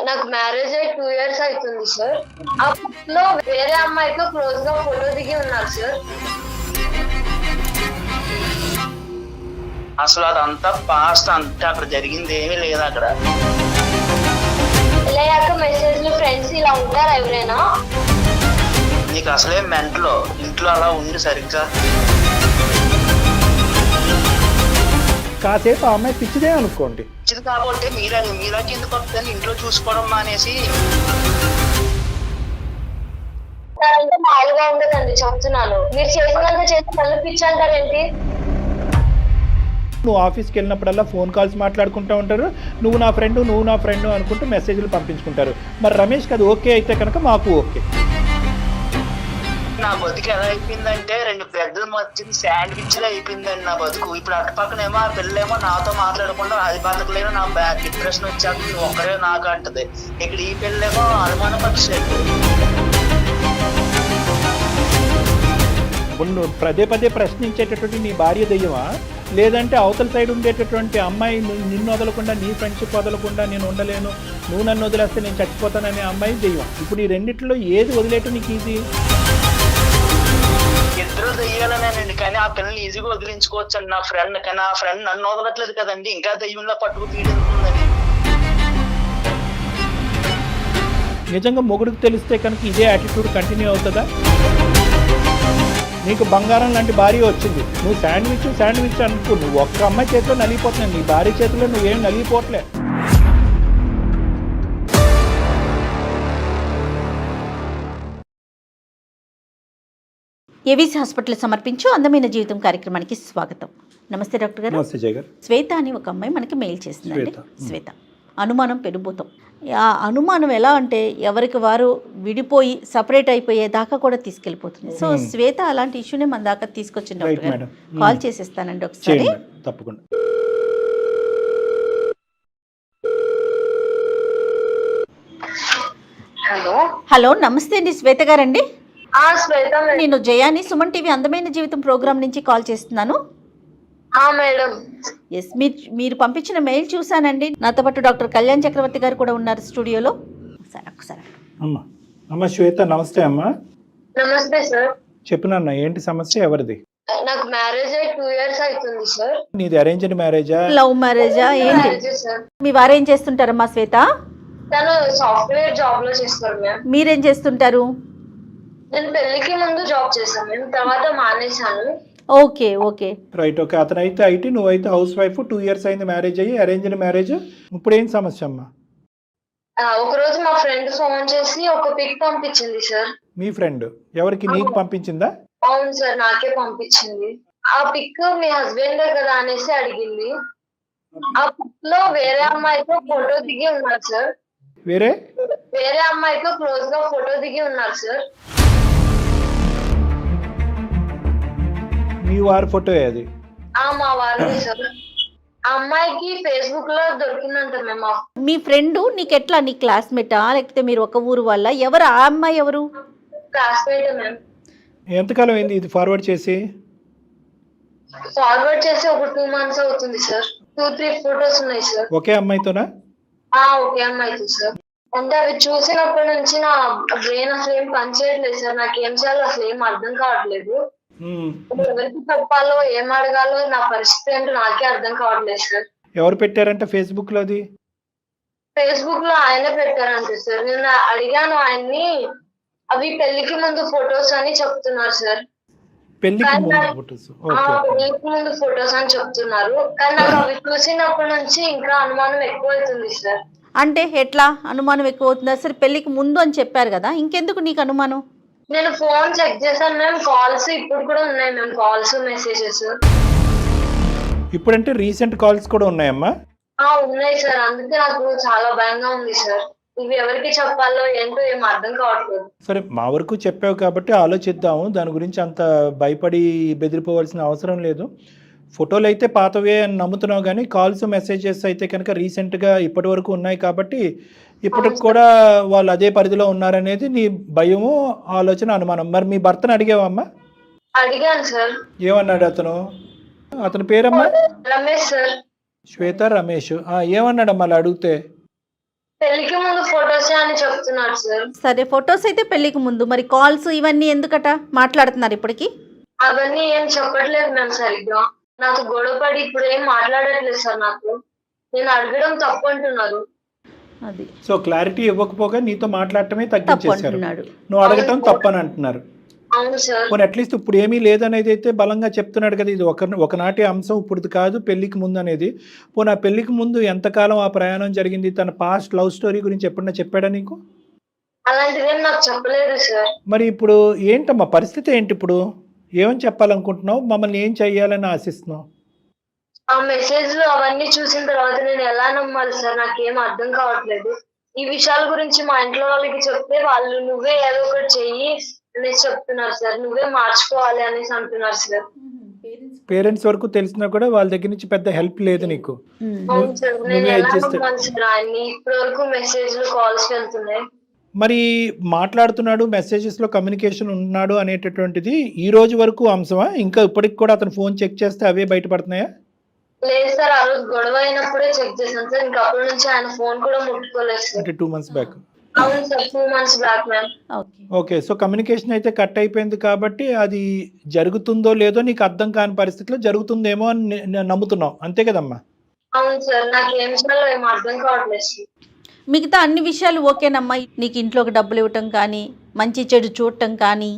నాకు మ్యారేజ్ అయ్యి 2 ఇయర్స్ అవుతుంది సార్. అప్పట్లో వేరే అమ్మాయితో క్లోజ్ గా ఫోటో దిగి ఉన్నారు సార్. అసలు అదంతా పాస్ట్, అంతా అక్కడ జరిగింది ఏమీ లేదు. అక్కడ వెళ్ళాక మెసేజ్లు ఫ్రెండ్స్ ఇలా ఉంటారు ఎవరైనా? నీకు అసలే మెంటలో ఇంట్లో అలా ఉండి సరిగ్గా. కాసేపు ఆ అమ్మాయి పిచ్చిదే అనుకోండి. పిచ్చిది కాబట్టి మీరాకి ఎందుకు వస్తుందని ఇంట్లో చూసుకోవడం మానేసి. మామూలుగా ఉండదండి చెప్తున్నాను. మీరు చేసినంత చేసి మళ్ళీ పిచ్చి అంటారేంటి? నువ్వు ఆఫీస్కి వెళ్ళినప్పుడల్లా ఫోన్ కాల్స్ మాట్లాడుకుంటూ ఉంటారు. నువ్వు నా ఫ్రెండ్ అనుకుంటూ మెసేజ్లు పంపించుకుంటారు. మరి రమేష్కి అది ఓకే అయితే కనుక మాకు ఓకే. నా బతుకు ఎలా అయిపోయిందంటే 2 బెడ్ల మధ్య శాండ్విచ్ లా అయిపోయిందండి నా బతుకు. ఇప్పుడు అటు పక్కనేమో ఆ పిల్లేమో నాతో మాట్లాడకుండా అది బతకలేను, నా డిప్రెషన్ వచ్చాక నువ్వు ఒక్కడే నాకు అంటది. ఇక్కడ ఈ పిల్లేమో అనుమాన పక్షి. నువ్వు పదే ప్రశ్నించేటటువంటి నీ భార్య దెయ్యమా, లేదంటే అవతల సైడ్ ఉండేటటువంటి అమ్మాయి నిన్ను వదలకుండా, నీ ఫ్రెండ్షిప్ వదలకుండా నేను ఉండలేను, నువ్వు నన్ను వదిలేస్తే నేను చచ్చిపోతాననే అమ్మాయి దెయ్యం? ఇప్పుడు ఈ రెండిట్లో ఏది వదిలేయటం నీకు ఈజీ? ఇద్దరు దెయ్యాలనేనండి, కానీ ఆ పిల్లల్ని ఈజీగా వదిలించుకోవచ్చు అండి. నా ఫ్రెండ్, కానీ ఆ ఫ్రెండ్ నన్ను వదలట్లేదు కదండి, ఇంకా దెయ్యంలో పట్టుకు పీడిస్తుందని. నిజంగా మొగుడికి తెలిస్తే కనుక ఇదే యాటిట్యూడ్ కంటిన్యూ అవుతుందా? నీకు బంగారం లాంటి భార్య వచ్చింది, నువ్వు శాండ్విచ్ అనుకో, నువ్వు ఒక్క అమ్మాయి చేతిలో నలిగిపోతున్నావు, నీ భార్య చేతిలో నువ్వేం నలిగిపోవట్లే. ఏవీసీ హాస్పిటల్ సమర్పించు అందమైన జీవితం కార్యక్రమానికి స్వాగతం. నమస్తే డాక్టర్ గారు. నమస్తే జయ గారు. శ్వేత అని ఒక అమ్మాయి మనకి మెయిల్ చేసిందండి. శ్వేత అనుమానం పెనుభూతం. ఆ అనుమానం ఎలా అంటే ఎవరికి వారు విడిపోయి సపరేట్ అయిపోయేదాకా కూడా తీసుకెళ్ళిపోతుంది. సో శ్వేత అలాంటి ఇష్యూనే మన దాకా తీసుకొచ్చింది డాక్టర్ గారు. కాల్ చేసేస్తానండి ఒకసారి. తప్పకుండా. హలో, నమస్తే అండి శ్వేత గారండి. శ్వేత నేను జయాని, సుమన్ టీవీ అందమైన జీవితం ప్రోగ్రామ్ నుంచి కాల్ చేస్తున్నాను. మేడం. ఎస్, మీరు పంపించిన మెయిల్ చూసానండి. నాతో పాటు డాక్టర్ కళ్యాణ్ చక్రవర్తి గారు కూడా ఉన్నారు స్టూడియోలో. ఒకసారి అమ్మ శ్వేత, నమస్తే అమ్మా. నమస్తే సార్. చెప్పినన్నా ఏంటి సమస్య, ఎవరిది? నాకు మ్యారేజ్ అయ్యి 2 ఇయర్స్ అవుతుంది సార్. నీది అరేంజ్డ్ మ్యారేజా, లవ్ మ్యారేజా, ఏంటి? మీ వారు ఏం చేస్తుంటారమ్మా శ్వేత? తను సాఫ్ట్వేర్ జాబ్ లో చేస్తారు మ్యామ్. మీరేం చేస్తుంటారు? నేను పెళ్లికి ముందు జాబ్ చేశాను మ్యామ్, తర్వాత మానేశాను. Okay okay right. ఓకే, అతనైతే ఐటీ, నువ్వైతే హౌస్ వైఫ్. 2 ఇయర్స్ అయింది మ్యారేజ్ అయ్యి, అరేంజ్డ్ మ్యారేజ్. ఇప్పుడు ఏం సమస్య అమ్మా? ఒక రోజు మా ఫ్రెండ్ ఫోన్ చేసి ఒక పిక్ పంపించింది సార్. మీ ఫ్రెండ్ ఎవరికి, నీకు పంపించిందా? అవును సార్, నాకే పంపించింది. ఆ పిక్ మీ హస్బెండ్ కదా అనేసి అడిగింది. ఆ పిక్ లో వేరే అమ్మాయితో ఫోటో దిగి ఉన్నారు సార్. వేరే అమ్మాయితో క్లోజ్ గా ఫోటో దిగి ఉన్నారు సార్. మీ వారి ఫోటో అది? మా వారు సార్. ఆ అమ్మాయికి ఫేస్బుక్ లో దొరికిందంట మేము. మీ ఫ్రెండ్ నీకు ఎట్లా, నీ క్లాస్మేటా లేకపోతే మీరు ఒక ఊరు వాళ్ళ? ఎవరు ఆ అమ్మాయి? ఎవరు? Classmate ma'am. ఎంతకాలం అయింది ఇది ఫార్వర్డ్ చేసి? ఒక 2 months అవుతుంది సార్. 2-3 ఫోటోస్ ఉన్నాయి సార్. ఒకే అమ్మాయితోనా? ఒకే అమ్మాయితో సార్. అంటే అవి చూసినప్పటి నుంచి నా బ్రెయిన్ అసలు ఏం పనిచేయట్లేదు సార్. నాకేం చేయాలో అసలు ఏం అర్థం కావట్లేదు. ఎవరికి చెప్పాలో, ఏం అడగాలో, నా పరిస్థితి ఏంటో నాకే అర్థం కావట్లేదు సార్. ఎవరు పెట్టారంటే ఫేస్బుక్ లో? అది ఫేస్బుక్ లో ఆయనే పెట్టారంటే సార్. నేను అడిగాను ఆయన్ని, అవి పెళ్లికి ముందు ఫొటోస్ అని చెప్తున్నారు సార్. పెళ్లికి ముందు ఫొటోస్ అని చెప్తున్నారు, కానీ నాకు అవి చూసినప్పటి నుంచి ఇంకా అనుమానం ఎక్కువ అవుతుంది సార్. అంటే ఎట్లా అనుమానం ఎక్కువ అవుతుందా? సరే పెళ్లికి ముందు అని చెప్పారు కదా, ఇంకెందుకు నీకు అనుమానం? నేను ఫోన్ చెక్ చేశాను మేము, కాల్స్ ఇప్పుడు కూడా ఉన్నాయి మేము, కాల్స్ మెసేజెస్. ఇప్పుడంటే రీసెంట్ కాల్స్ కూడా ఉన్నాయమ్మా? ఉన్నాయి సార్. అందుకే నాకు చాలా భయంగా ఉంది సార్. ఇవి ఎవరికి చెప్పాలో ఏంటో ఏం అర్థం కావట్లేదు. సరే, మా వరకు చెప్పావు కాబట్టి ఆలోచిద్దాము. దాని గురించి అంత భయపడి బెదిరిపోవాల్సిన అవసరం లేదు. ఫోటోలు అయితే పాతవే అని నమ్ముతున్నావు, కానీ కాల్స్ మెసేజెస్ అయితే కనుక రీసెంట్గా ఇప్పటి వరకు ఉన్నాయి కాబట్టి ఇప్పటికి కూడా వాళ్ళు అదే పరిధిలో ఉన్నారనేది నీ భయము, ఆలోచన, అనుమానం. మరి మీ భర్తను అడిగావమ్మా? అడిగాను సార్. ఏమన్నాడు అతను? అతని పేరమ్మా? రమేష్ సార్. శ్వేత రమేష్. ఏమన్నాడమ్మా అలా అడిగితే? పెళ్లికి ముందు ఫొటోసే అని చెప్తున్నాడు సార్. సరే, ఫొటోస్ అయితే పెళ్ళికి ముందు, మరి కాల్స్ ఇవన్నీ ఎందుకట మాట్లాడుతున్నారు ఇప్పటికి? అవన్నీ ఏం చెప్పట్లేదు మ్యామ్ సరిగ్గా. నాకు గొడవపడి ఇప్పుడు ఏం మాట్లాడట్లేదు సార్. నాకు నేను అడగడం తప్పు అంటున్నారు. అది సో క్లారిటీ ఇవ్వకపోగా నీతో మాట్లాడటమే తప్పు తగ్గించేశారు, అంటున్నాడు. నువ్వు అడగటం తప్పని అంటున్నారు. అవును సార్. పోనీ అట్లీస్ట్ ఇప్పుడు ఏమీ లేదనేది అయితే బలంగా చెప్తున్నాడు కదా, ఇది ఒకనాటి అంశం, ఇప్పుడు కాదు పెళ్లికి ముందు అనేది. పోనీ ఆ పెళ్లికి ముందు ఎంతకాలం ఆ ప్రయాణం జరిగింది, తన పాస్ట్ లవ్ స్టోరీ గురించి ఎప్పుడన్నా చెప్పాడా నీకు? అలాంటిదేం నాకు చెప్పలేదు సార్. మరి ఇప్పుడు ఏంటమ్మా పరిస్థితి ఏంటి? ఇప్పుడు ఏమని చెప్పాలనుకుంటున్నావు, మమ్మల్ని ఏం చెయ్యాలని ఆశిస్తున్నావు? ఆ మెసేజ్లు అవన్నీ చూసిన తర్వాత నేను ఎలా నమ్మాలి సార్? నాకేం అర్థం కావట్లేదు. ఈ విషయాల గురించి మా ఇంట్లో వాళ్ళకి చెప్తే వాళ్ళు నువ్వే ఏదో ఒకటి చెయ్యి అనేసి చెప్తున్నారు సార్. నువ్వే మార్చుకోవాలి అనేసి అంటున్నారు సార్. పేరెంట్స్ వరకు తెలిసినా కూడా వాళ్ళ దగ్గర నుంచి పెద్ద హెల్ప్ లేదు నీకు. అవును సార్. నేను నువ్వే ఎలా adjust- నమ్మాలి సార్ ఆయన్ని? ఇప్పటి వరకు మెసేజ్లు కాల్స్ వెళ్తున్నాయి. మరి మాట్లాడుతున్నాడు, మెసేజెస్లో కమ్యూనికేషన్ ఉన్నాడు అనేటటువంటిది ఈ రోజు వరకు అంశమా? ఇంకా ఇప్పటికి కూడా అతను ఫోన్ చెక్ చేస్తే అవే బయటపడుతున్నాయా? లేదు సార్, ఆ రోజు గొడవ అయినప్పుడే చెక్ చేశాను సార్. ఇంకా అప్పటి నుంచి ఆయన ఫోన్ కూడా ముట్టుకోలేదు సార్. అంటే 2 months బ్యాక్. అవును sir, 2 months back ma'am. Okay. Okay, so communication అయితే కట్ అయిపోయింది కాబట్టి అది జరుగుతుందో లేదో నీకు అర్థం కాని పరిస్థితిలో జరుగుతుందేమో అని నమ్ముతున్నావు, అంతే కదమ్మా? అవును సార్, నాకు ఏం చేయాలో ఏం అర్థం కావట్లేదు సార్. మిగతా అన్ని విషయాలు ఓకేనమ్మా? నీకు ఇంట్లోకి డబ్బులు ఇవ్వటం కానీ, మంచి చెడు చూడటం కానీ?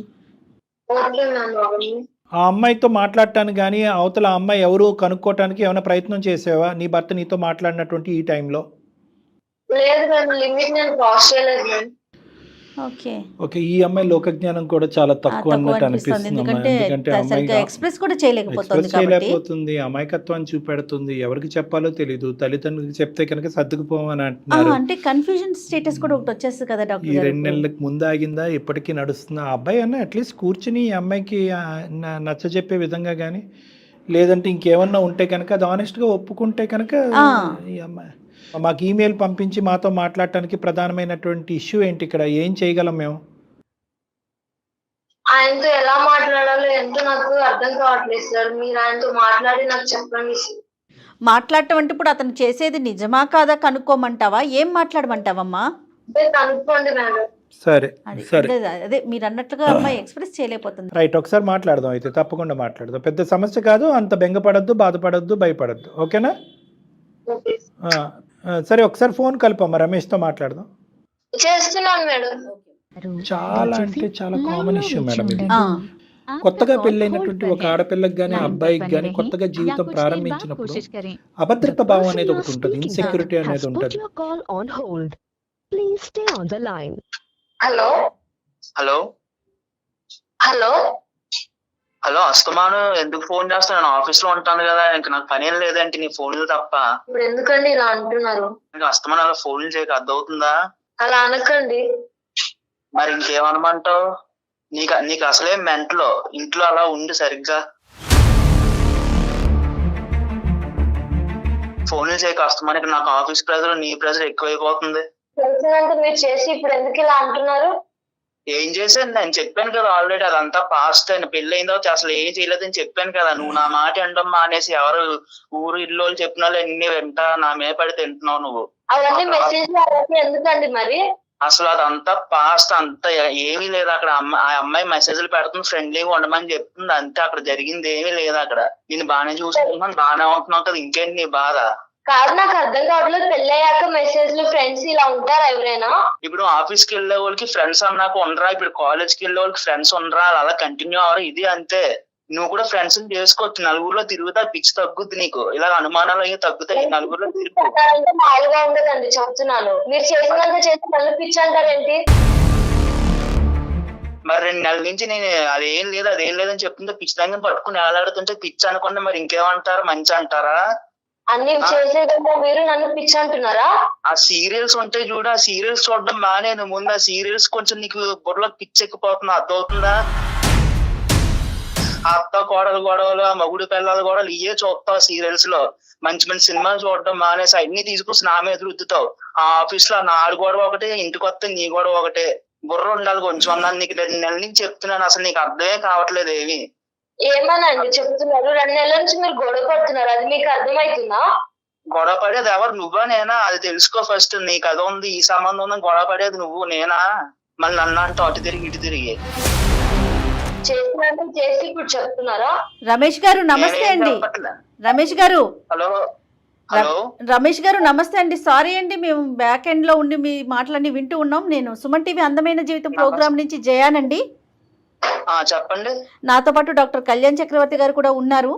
Okay ma'am. అవన్నీ ఆ అమ్మాయితో మాట్లాడటానికి కానీ, అవతల ఆ అమ్మాయి ఎవరు కనుక్కోవటానికి ఏమైనా ప్రయత్నం చేసావా నీ భర్త నీతో మాట్లాడినటువంటి ఈ టైంలో? లేదు మ్యామ్, లిమిట్ నేను క్రాస్ చేయలేదు మ్యామ్. ఓకే. ఓకే, ఈ అమ్మాయి లోకజ్ఞానం కూడా చాలా తక్కువ అన్నట్టు అనిపిస్తుంది. అనిపిస్తుంది అమ్మా. ఎందుకంటే ఎందుకంటే సరిగ్గా అమ్మాయి ఎక్స్ప్రెస్ కూడా చేయలేకపోతుంది ఎక్స్ప్రెస్ కాబట్టి. చేయలేకపోతుంది, అమాయకత్వాన్ని చూపెడుతుంది, ఎవరికి చెప్పాలో తెలీదు. తల్లిదండ్రులకు చెప్తే కనుక సర్దుకుపోమని అంటున్నారు. అంటే కన్ఫ్యూజన్ స్టేటస్ కూడా ఒకటి వచ్చేస్తుంది కదా ఈ డాక్టర్ గారు. 2 నెలలకు ముందు ఆగిందా, ఇప్పటికీ నడుస్తుందా? ఆ అబ్బాయి అన్న అట్లీస్ట్ కూర్చుని ఈ అమ్మాయికి నచ్చజెప్పే విధంగా కానీ, లేదంటే ఇంకేమన్నా ఉంటే కనుక అది ఆనెస్ట్గా ఒప్పుకుంటే కనుక ఈ అమ్మాయి మాకు ఈమెయిల్ పంపించి మాతో మాట్లాడటానికి ప్రధానమైనటువంటి ఇష్యూ ఏంటి, ఇక్కడ ఏం చేయగలం మేము? ఆయనతో ఎలా మాట్లాడాలో ఎంతో నాకు అర్థం కావట్లేదు సార్. మీరు ఆయనతో మాట్లాడి నాకు చెప్పండి సార్. మాట్లాడటం అంటే ఇప్పుడు అతను చేసేది నిజమా కాదా కనుక్కోమంటావా, ఏం మాట్లాడమంటావమ్మా? అంటే కనుక్కోండి మేడం. సరే సరే, అదే మీరు అన్నట్లుగా అమ్మాయి ఎక్స్ప్రెస్ చేయలేకపోతుంది. రైట్, ఒకసారి మాట్లాడదాం అయితే, తప్పకుండా మాట్లాడదాం. పెద్ద సమస్య కాదు, అంత బెంగపడద్దు, బాధపడద్దు, భయపడద్దు. ఓకేనా? ఓకే. సరే, ఒకసారి ఫోన్ కలుపమ్మా, రమేష్తో మాట్లాడదాం. చేస్తున్నాను మేడం. చాలా అంటే చాలా కామన్ ఇష్యూ మేడం ఇది. కొత్తగా పెళ్ళైనటువంటి ఒక ఆడపిల్లకి కానీ అబ్బాయికి కానీ కొత్తగా జీవితం ప్రారంభించినప్పుడు అభద్రత భావం అనేది ఒకటి ఉంటుంది, ఇన్సెక్యూరిటీ అనేది ఉంటుంది. హలో హలో హలో హలో, అస్తమాను ఎందుకు ఫోన్ చేస్తాను? నేను ఆఫీస్ లో ఉంటాను కదా, ఇంక నాకు పని ఏం లేదంటే నీ ఫోన్లు తప్ప. ఇప్పుడు ఎందుకండి ఇలా అంటున్నారు? ఇంకా అస్తమాను అలా ఫోన్లు చేయక అర్థమవుతుందా? అలా అనకండి. మరి ఇంకేమనమంటావు? నీకు అసలే మెంట్లో ఇంట్లో అలా ఉండి సరిగ్గా ఫోన్లు చేయక అస్తమాను. ఇక్కడ నాకు ఆఫీస్ ప్రెజర్, నీ ప్రెజర్ ఎక్కువైపోతుంది. తెలిసినంత మీరు చేసి ఇప్పుడు ఎందుకు ఇలా అంటున్నారు? ఏం చేశాను? నేను చెప్పాను కదా ఆల్రెడీ, అదంతా పాస్ట్ అని. పెళ్లి అయిన తర్వాత అసలు ఏం చేయలేదని చెప్పాను కదా. నువ్వు నా మాట వినడం మానేసి ఎవరు ఊరు ఇల్లు చెప్పిన వాళ్ళు ఎన్ని వింటా నా మీద పడి తింటున్నావు నువ్వు. అవన్నీ మెసేజ్ అవన్నీ ఎందుకండి మరి? అసలు అదంతా పాస్ట్, అంతా ఏమీ లేదు అక్కడ. ఆ అమ్మాయి మెసేజ్లు పెడుతుంది, ఫ్రెండ్లీగా ఉండమని చెప్తుంది, అంతే. అక్కడ జరిగింది ఏమీ లేదు అక్కడ. నేను బాగానే చూసుకుంటున్నాను, బాగానే ఉంటున్నావు కదా, ఇంకేంటి నీ బాధ? కాదు, నాకు అర్థం కావట్లేదు. పెళ్ళయ్యాక మెసేజ్లు ఫ్రెండ్స్ ఇలా ఉంటారా ఎవరైనా? ఇప్పుడు ఆఫీస్ కి వెళ్ళే వాళ్ళకి ఫ్రెండ్స్ అన్నాక ఉండరా, ఇప్పుడు కాలేజ్ కి వెళ్ళే వాళ్ళకి ఫ్రెండ్స్ ఉండరా, అలా కంటిన్యూ అవరు. ఇది అంతే. నువ్వు కూడా ఫ్రెండ్స్ చేసుకోవచ్చు, నలుగురిలో తిరుగుతా, పిచ్చి తగ్గుద్ది నీకు. ఇలా అనుమానాలు అయ్యి తగ్గుతాయి, నలుగురిలో తిరుగు. మామూలుగా ఉండదండి, చెప్తున్నాను. మీరు చేసినంత చేసి మళ్ళీ పిచ్చి అంటారేంటి? మరి 2 నెలల నుంచి నేను అదేం లేదని చెప్తుంటే పిచ్చి దగ్గర పట్టుకుని ఏలాడుతుంటే పిచ్చి అనుకుంటే మరి ఇంకేమంటారు? మంచి అంటారా? అన్ని చేసేదమ్మా మీరు నన్ను పిచ్చి అంటున్నారా? ఆ సీరియల్స్ ఉంటాయి చూడు, ఆ సీరియల్స్ చూడడం మానేను. ముందు ఆ సీరియల్స్ కొంచెం నీకు బుర్రలో పిచ్చెక్కిపోతున్నా, అర్థమవుతుందా? అత్త కోడలు గొడవలు, ఆ మగుడు పిల్లల గొడవలు ఇవే చూస్తావు సీరియల్స్ లో. మంచి మంచి సినిమాలు చూడడం మానేసి అన్ని తీసుకొచ్చి నా మీద రుద్దుతావు. ఆ ఆఫీస్ లో నా గొడవ ఒకటే, ఇంటికి వస్తే నీ గొడవ ఒకటే. బుర్ర ఉండాలి కొంచెం అన్నాను. నీకు 2 నెలల నుంచి చెప్తున్నాను, అసలు నీకు అర్థమే కావట్లేదు ఏమి. ఏమనండి చెప్తున్నారు? 2 నెలల నుంచి మీరు గొడవ పడుతున్నారు, అది మీకు అర్థమవుతుందా? గొడవ పడేది ఎవరు, నువ్వా నేనా? అది తెలుసుకో ఫస్ట్. నీకు అది ఉంది, ఈ సంబంధం ఉంది, గొడవ పడేది నువ్వు నేనా? మళ్ళీ నన్ను అంటూ అటు తిరిగి ఇటు తిరిగి చేసినట్టు చేసి ఇప్పుడు చెప్తున్నారా? రమేష్ గారు నమస్తే అండి. రమేష్ గారు, హలో హలో రమేష్ గారు నమస్తే అండి. సారీ అండి, మేము బ్యాక్ ఎండ్ లో ఉండి మీ మాటలన్నీ వింటూ ఉన్నాం. నేను సుమన్ టీవీ అందమైన జీవితం ప్రోగ్రామ్ నుంచి జయానండి. చెప్పండి. నాతో పాటు డాక్టర్ కళ్యాణ్ చక్రవర్తి గారు కూడా ఉన్నారు.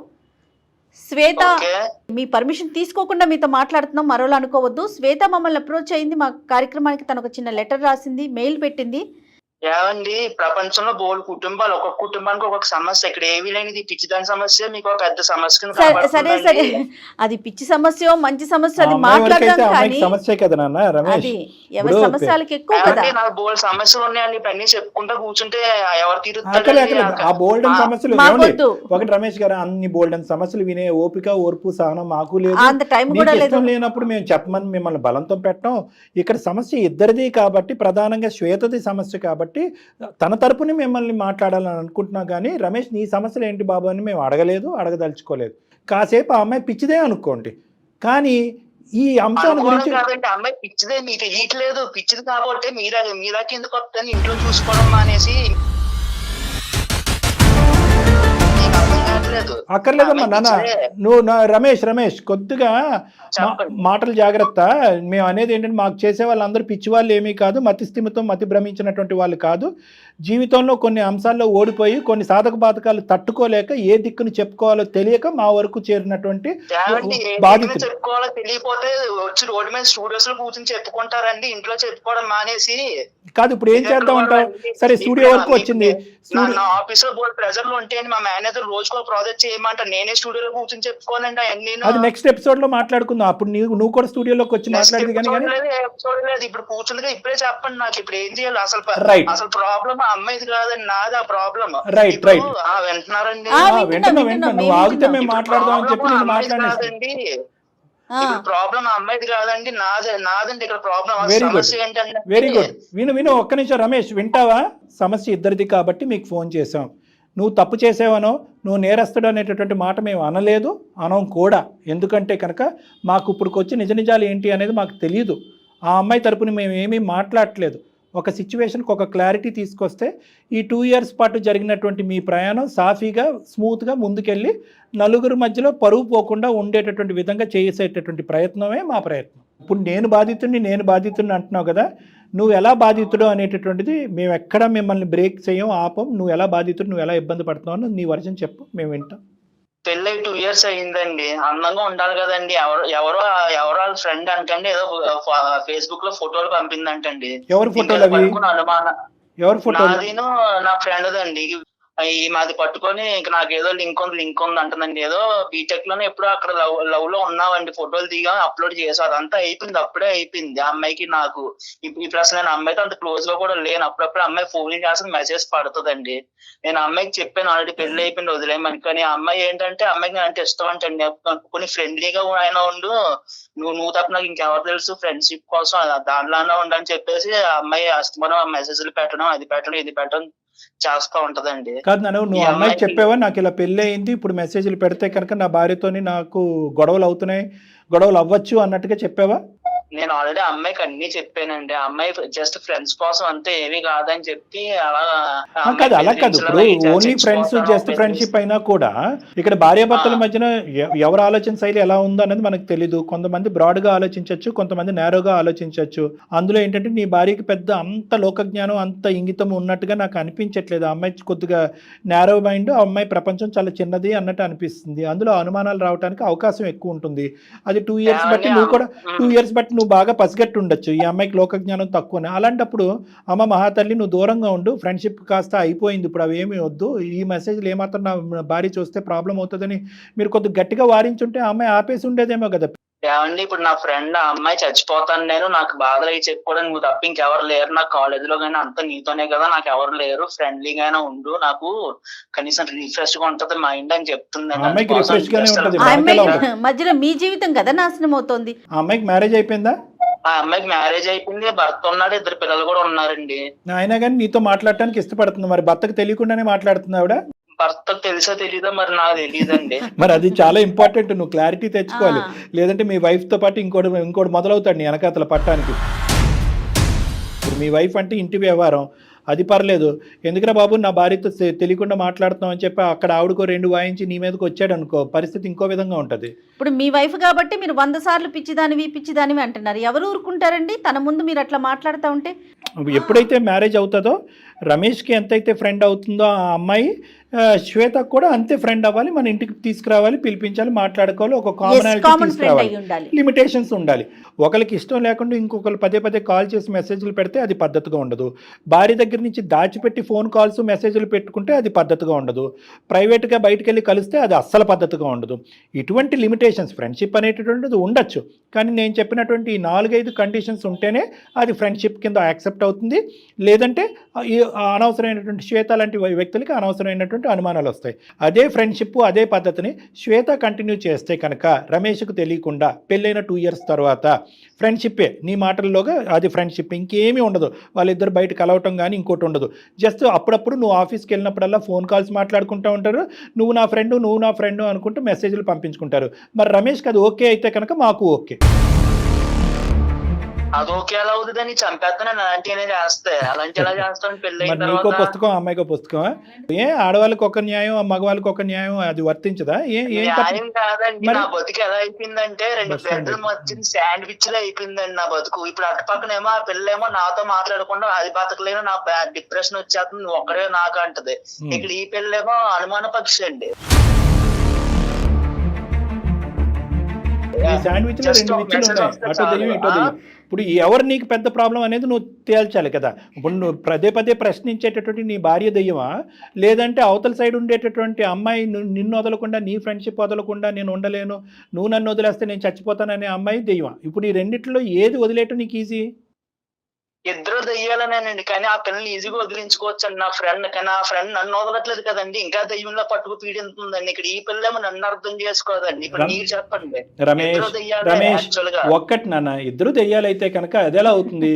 శ్వేత, ఓకే. మీ పర్మిషన్ తీసుకోకుండా మీతో మాట్లాడుతున్నాం, మరోలా అనుకోవద్దు. శ్వేత మమ్మల్ని అప్రోచ్ అయింది, మా కార్యక్రమానికి తను ఒక చిన్న లెటర్ రాసింది, మెయిల్ పెట్టింది. ఏమండి, ప్రపంచంలో బోల్డ్ కుటుంబాలు, ఒక్కొక్క కుటుంబానికి ఒక్కొక్క సమస్య. ఇక్కడ ఏమీ లేనిది పిచ్చిదాని సమస్య మీకు ఒక పెద్ద సమస్య కింద సరే సరే కనబడుతుందండి. అది పిచ్చి సమస్య మంచి సమస్య అది ఆ అమ్మాయి వరకైతే మాట్లాడదాం, ఆ కానీ అమ్మాయికి సమస్య కదా నాన్న రమేష్. అది ఎవరి ఇప్పుడు సమస్యలకి ఎక్కువ కదా. ఏమండి, నాకు బోల్డ్ సమస్యలు ఉన్నాయండి. ఇప్పుడు అన్ని చెప్పుకుంటా కూర్చుంటే ఎవరు అక్కలే ఆ బోల్డెన్ సమస్యలు ఏమండి? మాకొద్దు. ఒకటి రమేష్ గారు, అన్ని బోల్డెన్ సమస్యలు వినే ఓపిక ఓర్పు సహనం మాకు లేదు. అంత టైం నీకు కూడా లేదు. ఇష్టం లేనప్పుడు మేము చెప్పమని మిమ్మల్ని బలంతో పెట్టాం. ఇక్కడ సమస్య ఇద్దరిది కాబట్టి, ప్రధానంగా శ్వేతది సమస్య కాబట్టి తన తరపుని మిమ్మల్ని మాట్లాడాలని అనుకుంటున్నా. కానీ రమేష్ నీ సమస్యలు ఏంటి బాబు అని మేము అడగలేదు, అడగదలుచుకోలేదు. కాసేపు ఆ అమ్మాయి పిచ్చిదే అనుకోండి, కానీ ఈ అంశాల గురించి కాబట్టి అమ్మాయి పిచ్చిదే, మీకు తెలియట్లేదు. పిచ్చిది కాబట్టి మీరాకి ఎందుకు వస్తాను ఇంట్లో చూసుకోవడం మానేసి మీకు అర్థం కావట్లేదు. అక్కర్లేదమ్మా నాన్న. నువ్వు రమేష్ కొద్దిగా చెప్పండి. మాటలు జాగ్రత్త. మేము అనేది ఏంటంటే, మాకు చేసే వాళ్ళందరూ పిచ్చి వాళ్ళు ఏమీ కాదు, మతి స్థిమితం మతి భ్రమించినటువంటి వాళ్ళు కాదు. జీవితంలో కొన్ని అంశాల్లో ఓడిపోయి కొన్ని సాధక బాధకాలు తట్టుకోలేక ఏ దిక్కును చెప్పుకోవాలో తెలియక మా వరకు చేరినటువంటి బాధితులు. చెప్పుకోవాలో తెలియపోతే వచ్చి రోడ్డు మీద స్టూడియోస్ లో కూర్చొని చెప్పుకుంటారండి, ఇంట్లో చెప్పుకోవడం మానేసి. కాదు, ఇప్పుడు ఏం చేద్దాం అంటావు? సరే, స్టూడియో వరకు వచ్చింది. నా ఆఫీస్ లో బోర్డు ప్రెజర్ లో ఉంటే మా మేనేజర్ రోజుకో ప్రాజెక్ట్ చేయమంటారు, నేనే స్టూడియోలో కూర్చొని చెప్పుకోనండి అవన్నీ. అది నెక్స్ట్ ఎపిసోడ్ లో మాట్లాడుకుందాం. అప్పుడు నువ్వు కూడా స్టూడియోలోకి వచ్చి మాట్లాడేది. కానీ ఇప్పుడు కూర్చుందిగా ఇప్పుడే చెప్పండి నాకు ఇప్పుడు ఏం చేయాలి అసలు. రైట్. అసలు ప్రాబ్లం అమ్మాయిది కాదండి, నాది ఆ ప్రాబ్లం. రైట్. వింటున్నారండి? వింటున్నా. నువ్వు ఆగితే మేము మాట్లాడదాం అని చెప్పి నేను మాట్లాడేది. ప్రాబ్లం అమ్మాయిది కాదండి, నాదండి ఇక్కడ ప్రాబ్లం. సమస్య ఏంటంటే వెరీ గుడ్. విను ఒక్క నిమిషం రమేష్, వింటావా? సమస్య ఇద్దరిది కాబట్టి మీకు ఫోన్ చేసాం. నువ్వు తప్పు చేసావనో నువ్వు నేరస్తుడు అనేటటువంటి మాట మేము అనలేదు, అనం కూడా. ఎందుకంటే కనుక మాకు ఇప్పుడుకొచ్చి నిజాలు ఏంటి అనేది మాకు తెలియదు. ఆ అమ్మాయి తరపున మేము ఏమీ మాట్లాడట్లేదు. ఒక సిచ్యువేషన్కి ఒక క్లారిటీ తీసుకొస్తే ఈ 2 years పాటు జరిగినటువంటి మీ ప్రయాణం సాఫీగా స్మూత్గా ముందుకెళ్ళి నలుగురు మధ్యలో పరువు పోకుండా ఉండేటటువంటి విధంగా చేసేటటువంటి ప్రయత్నమే మా ప్రయత్నం. ఇప్పుడు నేను బాధితుడిని అంటున్నావు కదా, నువ్వు ఎలా బాధితుడు అనేటటువంటిది మేము ఎక్కడ మిమ్మల్ని బ్రేక్ చేయం, ఆపం. నువ్వు ఎలా బాధితుడు, నువ్వు ఎలా ఇబ్బంది పడుతున్నావు నీ వర్షన్ చెప్పు, మేము వింటాం. పెళ్ళై 2 years అయ్యిందండి. అందంగా ఉండాలి కదండి. ఎవరో వాళ్ళ ఫ్రెండ్ అంటండి ఏదో ఫేస్బుక్ లో ఫోటోలు పంపిందంటండి. ఎవరి ఫోటోలు అవి? అనుమానం. ఎవరి ఫోటోలు? నాదిను నా ఫ్రెండ్ దండి. ఈ మాది పట్టుకొని ఇంక నాకు ఏదో లింక్ ఉంది అంటుందండి. ఏదో బీటెక్ లోనే ఎప్పుడో అక్కడ లవ్ లో ఉన్నావండి, ఫోటోలు దిగా అప్లోడ్ చేసావు. అదంతా అయిపోయింది, అప్పుడే అయిపోయింది. ఆ అమ్మాయికి నాకు ఇప్పుడు అసలు నేను అమ్మాయితో అంత క్లోజ్ గా కూడా లేను. అప్పుడప్పుడు అమ్మాయి ఫోన్ చేసి మెసేజ్ పడుతుందండి. నేను అమ్మాయికి చెప్పాను ఆల్రెడీ పెళ్లి అయిపోయింది వదిలేయమని. కానీ ఆ అమ్మాయి ఏంటంటే, అమ్మాయికి నేను అంటే ఇష్టం అంటండి. కొన్ని ఫ్రెండ్లీగా ఆయన ఉండు, నువ్వు తప్ప నాకు ఇంకెవరు తెలుసు, ఫ్రెండ్షిప్ కోసం దాంట్లోనే ఉండని చెప్పేసి ఆ అమ్మాయి అస్తమానం మెసేజ్లు పెట్టడం, అది పెట్టడం ఇది పెట్టడం చేస్తా ఉంటదండి. కాదు నువ్వు అమ్మాయికి చెప్పావా నాకు ఇలా పెళ్లి అయింది, ఇప్పుడు మెసేజ్లు పెడితే కనుక నా భార్యతోని నాకు గొడవలు అవుతున్నాయి, గొడవలు అవ్వచ్చు అన్నట్టుగా చెప్పావా? నేను ఆల్రెడీ అమ్మాయికి అన్ని చెప్పానండి. అమ్మాయి జస్ట్ ఫ్రెండ్స్ కోసం అంతే, ఏమీ కాదని చెప్పి అలా కాదు. అలా కాదు, ఇప్పుడు ఓన్లీ ఫ్రెండ్స్ జస్ట్ ఫ్రెండ్షిప్ అయినా కూడా ఇక్కడ భార్యాభర్తల మధ్యన ఎవరి ఆలోచన శైలి ఎలా ఉందో అనేది మనకు తెలీదు. కొంతమంది బ్రాడ్ గా ఆలోచించవచ్చు, కొంతమంది నేరోగా ఆలోచించవచ్చు. అందులో ఏంటంటే నీ భార్యకి పెద్ద అంత లోకజ్ఞానం అంత ఇంగితం ఉన్నట్టుగా నాకు అనిపించట్లేదు. ఆ అమ్మాయి కొద్దిగా నేరో మైండ్, ఆ అమ్మాయి ప్రపంచం చాలా చిన్నది అన్నట్టు అనిపిస్తుంది. అందులో అనుమానాలు రావడానికి అవకాశం ఎక్కువ ఉంటుంది. అది 2 years బట్టి నువ్వు కూడా 2 years బట్టి నువ్వు బాగా పసిగట్టి ఉండొచ్చు ఈ అమ్మాయికి లోకజ్ఞానం తక్కువనే. అలాంటప్పుడు అమ్మ మహాతల్లి నువ్వు దూరంగా ఉండు, ఫ్రెండ్షిప్ కాస్త అయిపోయింది, ఇప్పుడు అవి ఏమీ వద్దు, ఈ మెసేజ్లు ఏమాత్రం నా భార్య చూస్తే ప్రాబ్లం అవుతుందని మీరు కొద్దిగా గట్టిగా వారించుంటే ఆ అమ్మాయి ఆపేసి ఉండేదేమో కదా. ఏమండి, ఇప్పుడు నా ఫ్రెండ్ ఆ అమ్మాయి చచ్చిపోతాను నేను, నాకు బాధలు అయి చెప్పుకోవడానికి నువ్వు తప్ప ఇంకెవరు లేరు, నాకు కాలేజీలో కానీ అంత నీతోనే కదా, నాకు ఎవరు లేరు, ఫ్రెండ్లీగానే ఉండు, నాకు కనీసం రిఫ్రెష్ గా ఉంటది మైండ్ అని చెప్తుంది. మధ్యలో మీ జీవితం కదా నాశనం అవుతుంది. ఆ అమ్మాయికి మ్యారేజ్ అయిపోయిందా? ఆ అమ్మాయికి మ్యారేజ్ అయిపోయింది, భర్త ఉన్నాడు, 2 పిల్లలు కూడా ఉన్నారండి. అయినా కానీ నీతో మాట్లాడటానికి ఇష్టపడుతుంది. మరి భర్తకు తెలియకుండానే మాట్లాడుతుంది ఆవిడ? భర్తకు తెలుసో తెలీదో మరి నాకు తెలియదండి. మరి అది చాలా ఇంపార్టెంట్, నువ్వు క్లారిటీ తెచ్చుకోవాలి. ఆ. లేదంటే మీ వైఫ్తో పాటు ఇంకోటి మొదలవుతాడు నీ వెనకాతల పట్టానికి. ఇప్పుడు మీ వైఫ్ అంటే ఇంటి వ్యవహారం, అది పర్లేదు, ఎందుకురా బాబు నా భార్యతో తెలియకుండా మాట్లాడుతున్నాం అని చెప్పి అక్కడ ఆవిడకో 2 వాయించి నీ మీదకి వచ్చాడు అనుకో, పరిస్థితి ఇంకో విధంగా ఉంటుంది. ఇప్పుడు మీ వైఫ్ కాబట్టి మీరు 100 సార్లు పిచ్చిదానివి అంటున్నారు. ఎవరు ఊరుకుంటారండి తన ముందు మీరు అట్లా మాట్లాడుతూ ఉంటే? ఎప్పుడైతే మ్యారేజ్ అవుతుందో రమేష్కి ఎంతైతే ఫ్రెండ్ అవుతుందో ఆ అమ్మాయి శ్వేతకు కూడా అంతే ఫ్రెండ్ అవ్వాలి, మన ఇంటికి తీసుకురావాలి, పిలిపించాలి, మాట్లాడుకోవాలి, ఒక కామనాలిటీ తీసుకురావాలి, లిమిటేషన్స్ ఉండాలి. ఒకరికి ఇష్టం లేకుండా ఇంకొకరు పదే కాల్ చేసి మెసేజ్లు పెడితే అది పద్ధతిగా ఉండదు. భార్య దగ్గర నుంచి దాచిపెట్టి ఫోన్ కాల్స్ మెసేజ్లు పెట్టుకుంటే అది పద్ధతిగా ఉండదు. ప్రైవేట్గా బయటకు వెళ్ళి కలిస్తే అది అస్సలు పద్ధతిగా ఉండదు. ఇటువంటి లిమిటేషన్స్ ఫ్రెండ్షిప్ అనేటటువంటిది ఉండొచ్చు, కానీ నేను చెప్పినటువంటి ఈ 4-5 కండిషన్స్ ఉంటేనే అది ఫ్రెండ్షిప్ కింద యాక్సెప్ట్ అవుతుంది. లేదంటే ఈ అనవసరమైనటువంటి శ్వేత లాంటి వ్యక్తులకి అనవసరమైనటువంటి అనుమానాలు వస్తాయి. అదే ఫ్రెండ్షిప్ అదే పద్ధతిని శ్వేత కంటిన్యూ చేస్తే కనుక రమేష్కు తెలియకుండా పెళ్ళైన 2 years తర్వాత ఫ్రెండ్షిప్పే, నీ మాటల్లోగా అది ఫ్రెండ్షిప్, ఇంకేమీ ఉండదు. వాళ్ళిద్దరు బయట కలవటం కానీ ఇంకోటి ఉండదు. జస్ట్ అప్పుడప్పుడు నువ్వు ఆఫీస్కి వెళ్ళినప్పుడల్లా ఫోన్ కాల్స్ మాట్లాడుకుంటూ ఉంటారు, నువ్వు నా ఫ్రెండ్ అనుకుంటూ మెసేజ్లు పంపించుకుంటారు. మరి రమేష్కి అది ఓకే అయితే కనుక మాకు ఓకే. అది ఓకే ఎలా అవుతుందని చంపేస్తాను అలాంటినే చేస్తే, అలాంటి ఎలా చేస్తాను పెళ్ళి అయిన నీకో తర్వాత? పుస్తకం అమ్మాయికో పుస్తకం, ఆడవాళ్ళకి ఒక న్యాయం మగవాళ్ళకి ఒక న్యాయం, అది వర్తించదా? న్యాయం కాదండి. మరి- నా బతుకు ఎలా అయిపోయిందంటే 2 పెద్దల మధ్య శాండ్విచ్ లో అయిపోయిందండి నా బతుకు. ఇప్పుడు అటు పక్కనేమో ఆ పిల్లేమో నాతో మాట్లాడకుండా అది బతకలేను, నా డిప్రెషన్ వచ్చేస్తుంది, నువ్వు ఒక్కడే నాకు అంటది. ఇక్కడ ఈ పిల్లేమో అనుమాన పక్షి అండి. ఈ శాండ్విచ్ లో 2 విచ్చులు ఉన్నాయి, అటు దెయ్యం ఇటో దెయ్యం. ఇప్పుడు ఎవరు నీకు పెద్ద ప్రాబ్లం అనేది నువ్వు తేల్చాలి కదా. ఇప్పుడు నువ్వు పదే ప్రశ్నించేటటువంటి నీ భార్య దెయ్యమా, లేదంటే అవతల సైడ్ ఉండేటటువంటి అమ్మాయి నిన్ను వదలకుండా, నీ ఫ్రెండ్షిప్ వదలకుండా నేను ఉండలేను, నువ్వు నన్ను వదిలేస్తే నేను చచ్చిపోతాననే అమ్మాయి దెయ్యమా? ఇప్పుడు ఈ రెండిట్లో ఏది వదిలేయటం నీకు ఈజీ? ఇద్దరు దెయ్యాలనేనండి, కానీ ఆ పిల్లల్ని ఈజీగా వదిలించుకోవచ్చు అండి. నా ఫ్రెండ్ కానీ ఆ ఫ్రెండ్ నన్ను వదలట్లేదు కదండి, ఇంకా దెయ్యంలో పట్టుకు పీడింతుందండి. ఇక్కడ ఈ పిల్లేమో నన్ను అర్థం చేసుకోదండి. ఇప్పుడు మీరు చెప్పండి. రమేష్ ఒక్కటి నాన్న, ఇద్దరు దెయ్యాలైతే కనుక అదెలా అవుతుంది?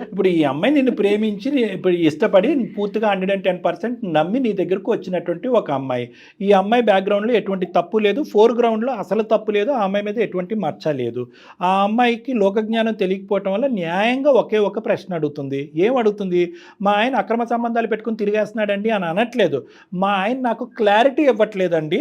ఇప్పుడు ఈ అమ్మాయి నిన్ను ప్రేమించి ఇప్పుడు ఇష్టపడి పూర్తిగా 110% నమ్మి నీ దగ్గరకు వచ్చినటువంటి ఒక అమ్మాయి. ఈ అమ్మాయి బ్యాక్గ్రౌండ్లో ఎటువంటి తప్పు లేదు, ఫోర్గ్రౌండ్లో అసలు తప్పు లేదు, ఆ అమ్మాయి మీద ఎటువంటి మచ్చ లేదు. ఆ అమ్మాయికి లోకజ్ఞానం తెలియకపోవటం వల్ల న్యాయంగా ఒకే ఒక ప్రశ్న అడుగుతుంది. ఏం అడుగుతుంది? మా ఆయన అక్రమ సంబంధాలు పెట్టుకుని తిరిగేస్తున్నాడండి అని అనట్లేదు. మా ఆయన నాకు క్లారిటీ ఇవ్వట్లేదండి,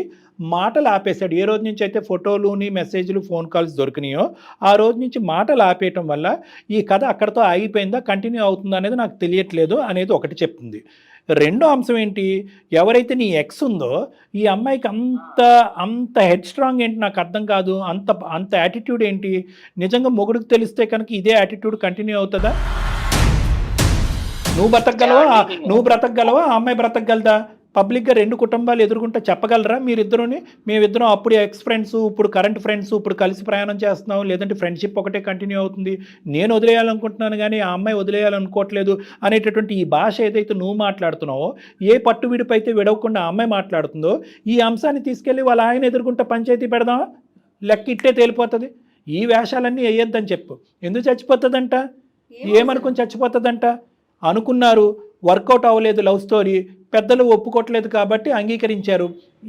మాటలు ఆపేశాడు. ఏ రోజు నుంచి అయితే ఫోటోలుని మెసేజ్లు ఫోన్ కాల్స్ దొరికినాయో ఆ రోజు నుంచి మాటలు ఆపేయటం వల్ల ఈ కథ అక్కడితో ఆగిపోయిందా కంటిన్యూ అవుతుందా అనేది నాకు తెలియట్లేదు అనేది ఒకటి చెప్తుంది. రెండో అంశం ఏంటి? ఎవరైతే నీ ఎక్స్ ఉందో ఈ అమ్మాయికి అంత హెడ్ స్ట్రాంగ్ ఏంటి నాకు అర్థం కాదు, అంత యాటిట్యూడ్ ఏంటి? నిజంగా మొగుడికి తెలిస్తే కనుక ఇదే యాటిట్యూడ్ కంటిన్యూ అవుతుందా? నువ్వు బ్రతకగలవా? ఆ అమ్మాయి బ్రతకగలదా? పబ్లిక్గా 2 కుటుంబాలు ఎదుర్కొంటే చెప్పగలరా మీరిద్దరుని? మేమిద్దరం అప్పుడు ఎక్స్ ఫ్రెండ్స్, ఇప్పుడు కరెంట్ ఫ్రెండ్స్, ఇప్పుడు కలిసి ప్రయాణం చేస్తున్నాం, లేదంటే ఫ్రెండ్షిప్ ఒకటే కంటిన్యూ అవుతుంది, నేను వదిలేయాలనుకుంటున్నాను కానీ ఆ అమ్మాయి వదిలేయాలనుకోవట్లేదు అనేటటువంటి ఈ భాష ఏదైతే నువ్వు మాట్లాడుతున్నావో, ఏ పట్టు విడిపైతే విడవకుండా ఆ అమ్మాయి మాట్లాడుతుందో, ఈ అంశాన్ని తీసుకెళ్ళి వాళ్ళ ఆయన ఎదుర్కొంటే పంచాయతీ పెడదామా? లెక్క ఇట్టే తేలిపోతుంది. ఈ వేషాలన్నీ వేయొద్దని చెప్పు. ఎందుకు చచ్చిపోతుందంట? ఏమనుకుని చచ్చిపోతుందంట? అనుకున్నారు, వర్కౌట్ అవ్వలేదు లవ్ స్టోరీ, పెద్దలు ఒప్పుకోవట్లేదు కాబట్టి అంగీకరించారు.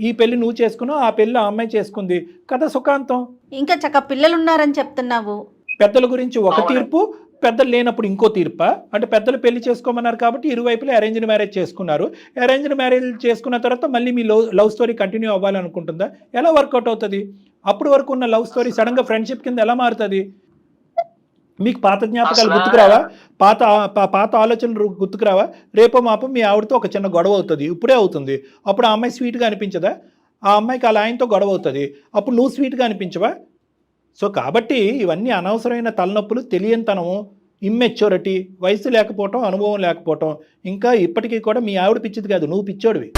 ఈ పెళ్లి నువ్వు చేసుకున్నావు, ఆ పెళ్లి ఆ అమ్మాయి చేసుకుంది, కథ సుఖాంతం. ఇంకా చక్క పిల్లలు ఉన్నారని చెప్తున్నావు. పెద్దల గురించి ఒక తీర్పు, పెద్దలు లేనప్పుడు ఇంకో తీర్పా? అంటే పెద్దలు పెళ్లి చేసుకోమన్నారు కాబట్టి ఇరువైపులే అరేంజ్డ్ మ్యారేజ్ చేసుకున్నారు. అరేంజ్డ్ మ్యారేజ్ చేసుకున్న తర్వాత మళ్ళీ మీ లవ్ స్టోరీ కంటిన్యూ అవ్వాలనుకుంటుందా? ఎలా వర్కౌట్ అవుతుంది? అప్పుడు వరకు ఉన్న లవ్ స్టోరీ సడన్గా ఫ్రెండ్షిప్ కింద ఎలా మారుతుంది? మీకు పాత జ్ఞాపకాలు గుర్తుకురావా? పాత ఆలోచనలు గుర్తుకురావా? రేపో మాపో మీ ఆవిడతో ఒక చిన్న గొడవ అవుతుంది, ఇప్పుడే అవుతుంది, అప్పుడు ఆ అమ్మాయి స్వీట్గా అనిపించదా? ఆ అమ్మాయికి అలా ఆయనతో గొడవ అవుతుంది, అప్పుడు నువ్వు స్వీట్గా అనిపించవా? సో కాబట్టి ఇవన్నీ అనవసరమైన తలనొప్పులు, తెలియనితనము, ఇమ్మెచ్యూరిటీ, వయసు లేకపోవటం, అనుభవం లేకపోవటం. ఇంకా ఇప్పటికీ కూడా మీ ఆవిడ పిచ్చిది కాదు, నువ్వు పిచ్చోడివి.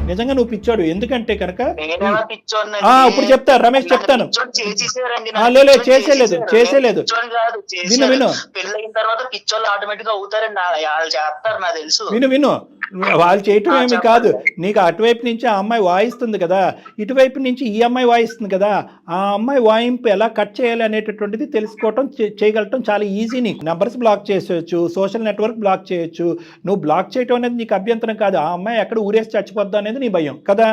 నిజంగా నువ్వు పిచ్చోడు. ఎందుకంటే కనుక నేనేమో పిచ్చోడిని ఇప్పుడు చెప్తా రమేష్, చెప్తాను. చేసేసారండి, లేదు చేసేలేదు. కాదు విను పెళ్ళైన తర్వాత పిచ్చోళ్ళు ఆటోమేటిక్ గా అవుతారండి, వాళ్ళు చేస్తారు నాకు తెలుసు. విను వాళ్ళు చేయటం ఏమి కాదు. నీకు అటువైపు నుంచి ఆ అమ్మాయి వాయిస్తుంది కదా, ఇటువైపు నుంచి ఈ అమ్మాయి వాయిస్తుంది కదా, ఆ అమ్మాయి వాయింపు ఎలా కట్ చేయాలి అనేటటువంటిది తెలుసుకోవటం చేయగలటం చాలా ఈజీ. నీకు నెంబర్స్ బ్లాక్ చేసేయచ్చు, సోషల్ నెట్వర్క్ బ్లాక్ చేయొచ్చు. నువ్వు బ్లాక్ చేయటం అనేది నీకు అభ్యంతరం కాదు. ఆ అమ్మాయి ఎక్కడ ఊరేసి చచ్చిపోద్దా అనేది నీ భయం కదా.